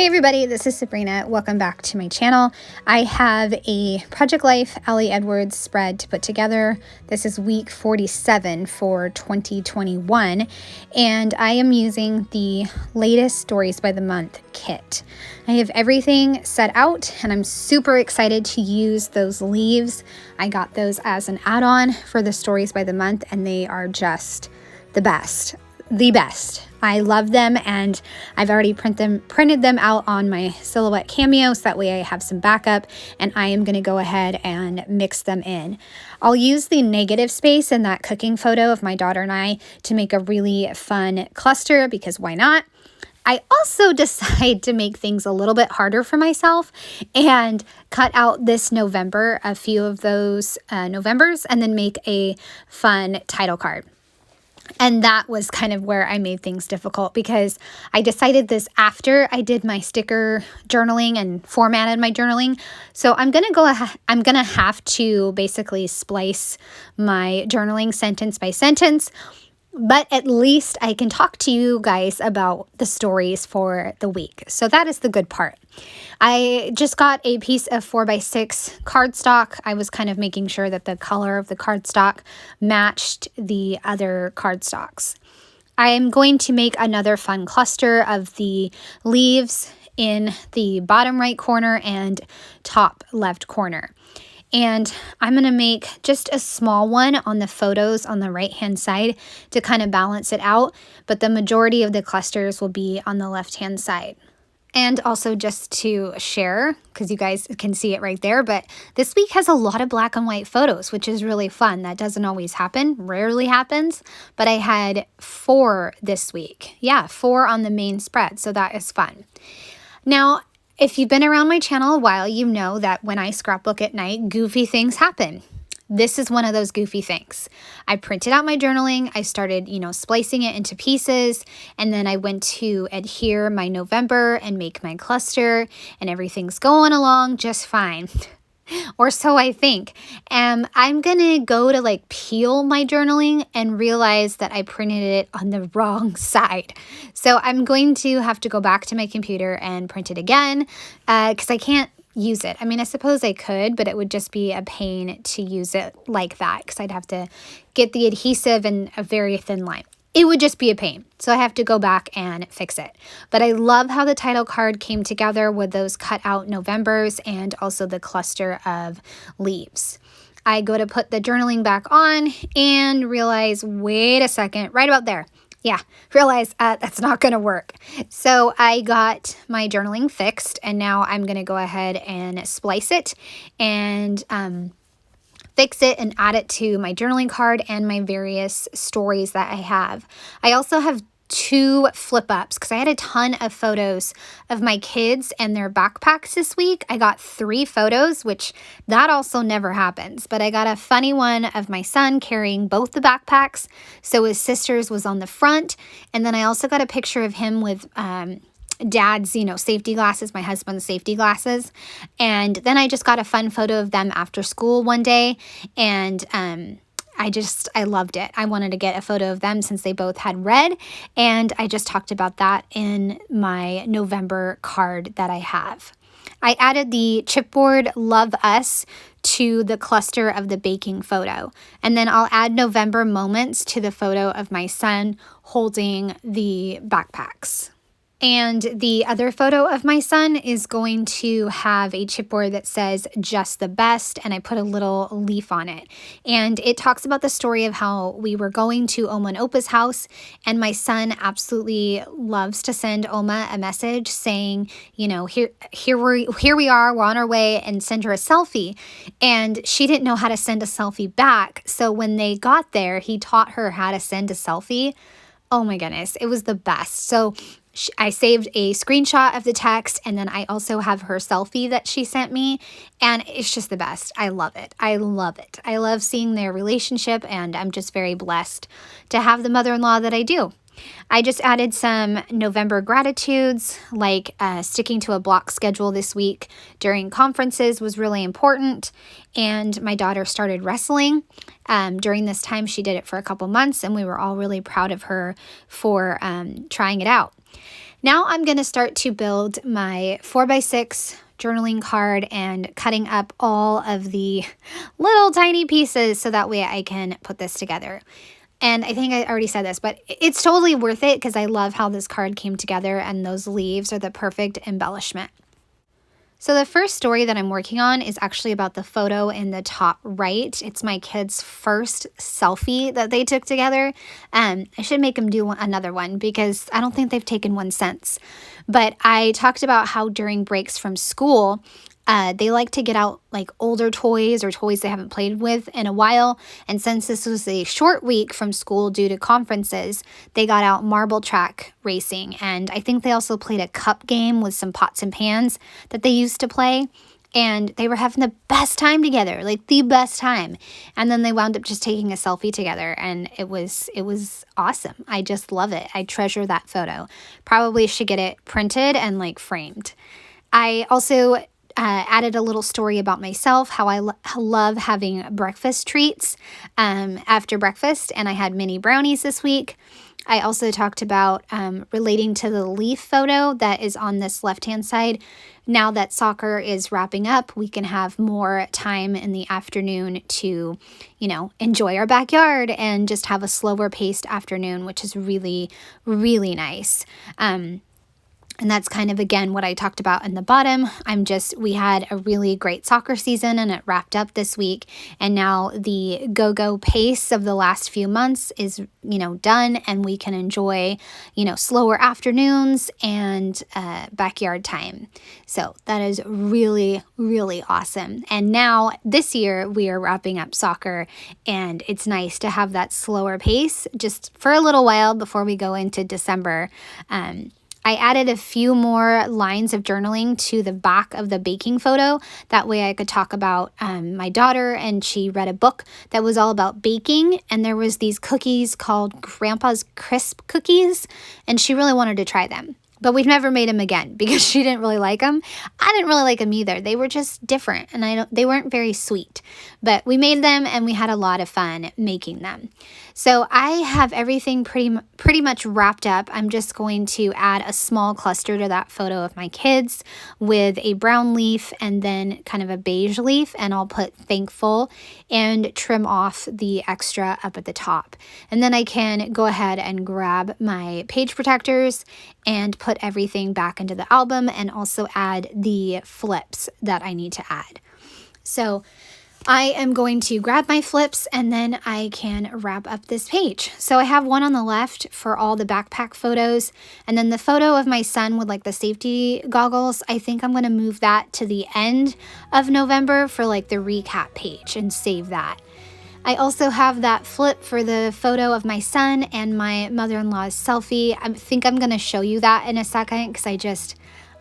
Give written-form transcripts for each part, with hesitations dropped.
Hey everybody, this is Sabrina. Welcome back to my channel. I have a Project Life Ellie Edwards spread to put together. This is week 47 for 2021, and I am using the latest Stories by the Month kit. I have everything set out, and I'm super excited to use those leaves. I got those as an add-on for the Stories by the Month, and they are just the best. The best. I love them, and I've already printed them out on my Silhouette Cameo, so that way I have some backup, and I am going to go ahead and mix them in. I'll use the negative space in that cooking photo of my daughter and I to make a really fun cluster, because why not? I also decide to make things a little bit harder for myself and cut out this November, a few of those Novembers, and then make a fun title card. And that was kind of where I made things difficult, because I decided this after I did my sticker journaling and formatted my journaling. So I'm going to have to basically splice my journaling sentence by sentence, but at least I can talk to you guys about the stories for the week. So that is the good part. I just got a piece of 4x6 cardstock. I was kind of making sure that the color of the cardstock matched the other cardstocks. I am going to make another fun cluster of the leaves in the bottom right corner and top left corner. And I'm going to make just a small one on the photos on the right-hand side to kind of balance it out, but the majority of the clusters will be on the left-hand side. And also just to share, because you guys can see it right there, but this week has a lot of black and white photos, which is really fun. That doesn't always happen, rarely happens, but I had 4 this week. Yeah, 4 on the main spread, so that is fun. Now, if you've been around my channel a while, you know that when I scrapbook at night, goofy things happen. This is one of those goofy things. I printed out my journaling. I started, splicing it into pieces, and then I went to adhere my November and make my cluster, and everything's going along just fine. Or so I think. I'm going to go to peel my journaling and realize that I printed it on the wrong side. So I'm going to have to go back to my computer and print it again, because I can't use it. I mean, I suppose I could, but it would just be a pain to use it like that, because I'd have to get the adhesive in a very thin line. It would just be a pain. So I have to go back and fix it. But I love how the title card came together with those cut out Novembers and also the cluster of leaves. I go to put the journaling back on and realize, wait a second, right about there. Yeah, realize that's not going to work. So I got my journaling fixed, and now I'm going to go ahead and splice it and fix it and add it to my journaling card and my various stories that I have. I also have 2 flip ups, because I had a ton of photos of my kids and their backpacks this week. I got 3 photos, which that also never happens, but I got a funny one of my son carrying both the backpacks. So his sister's was on the front, and then I also got a picture of him with dad's, safety glasses, my husband's safety glasses. And then I just got a fun photo of them after school one day, and I loved it. I wanted to get a photo of them since they both had red, and I just talked about that in my November card that I have. I added the chipboard Love Us to the cluster of the baking photo, and then I'll add November moments to the photo of my son holding the backpacks. And the other photo of my son is going to have a chipboard that says just the best, and I put a little leaf on it. And it talks about the story of how we were going to Oma and Opa's house, and my son absolutely loves to send Oma a message saying, here we are, we're on our way, and send her a selfie. And she didn't know how to send a selfie back. So when they got there, he taught her how to send a selfie. Oh my goodness, it was the best. So I saved a screenshot of the text, and then I also have her selfie that she sent me, and it's just the best. I love it. I love it. I love seeing their relationship, and I'm just very blessed to have the mother-in-law that I do. I just added some November gratitudes, like sticking to a block schedule this week during conferences was really important, and my daughter started wrestling. During this time, she did it for a couple months, and we were all really proud of her for trying it out. Now I'm going to start to build my 4x6 journaling card and cutting up all of the little tiny pieces so that way I can put this together. And I think I already said this, but it's totally worth it because I love how this card came together, and those leaves are the perfect embellishment. So the first story that I'm working on is actually about the photo in the top right. It's my kids' first selfie that they took together. I should make them do another one because I don't think they've taken one since. But I talked about how during breaks from school, they like to get out like older toys or toys they haven't played with in a while. And since this was a short week from school due to conferences, they got out marble track racing. And I think they also played a cup game with some pots and pans that they used to play. And they were having the best time together, like the best time. And then they wound up just taking a selfie together, and it was awesome. I just love it. I treasure that photo. Probably should get it printed and like framed. I also added a little story about myself, how I love having breakfast treats after breakfast, and I had mini brownies this week. I also talked about relating to the leaf photo that is on this left-hand side. Now that soccer is wrapping up, we can have more time in the afternoon to, enjoy our backyard and just have a slower paced afternoon, which is really, really nice. And that's kind of, again, what I talked about in the bottom. We had a really great soccer season and it wrapped up this week. And now the go-go pace of the last few months is, done, and we can enjoy, slower afternoons and backyard time. So that is really, really awesome. And now this year we are wrapping up soccer, and it's nice to have that slower pace just for a little while before we go into December. I added a few more lines of journaling to the back of the baking photo. That way I could talk about my daughter, and she read a book that was all about baking, and there was these cookies called Grandpa's Crisp Cookies, and she really wanted to try them. But we've never made them again because she didn't really like them. I didn't really like them either. They were just different, and they weren't very sweet. But we made them, and we had a lot of fun making them. So I have everything pretty much wrapped up. I'm just going to add a small cluster to that photo of my kids with a brown leaf and then kind of a beige leaf, and I'll put thankful and trim off the extra up at the top. And then I can go ahead and grab my page protectors and put everything back into the album, and also add the flips that I need to add. So I am going to grab my flips, and then I can wrap up this page. So I have one on the left for all the backpack photos, and then the photo of my son with like the safety goggles, I think I'm going to move that to the end of November for like the recap page and save that. I also have that flip for the photo of my son and my mother-in-law's selfie. I think I'm going to show you that in a second because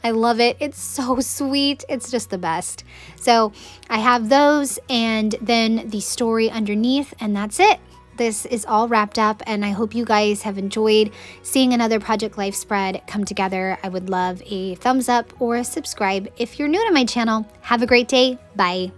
I love it. It's so sweet. It's just the best. So I have those, and then the story underneath, and that's it. This is all wrapped up, and I hope you guys have enjoyed seeing another Project Life spread come together. I would love a thumbs up or a subscribe if you're new to my channel. Have a great day. Bye.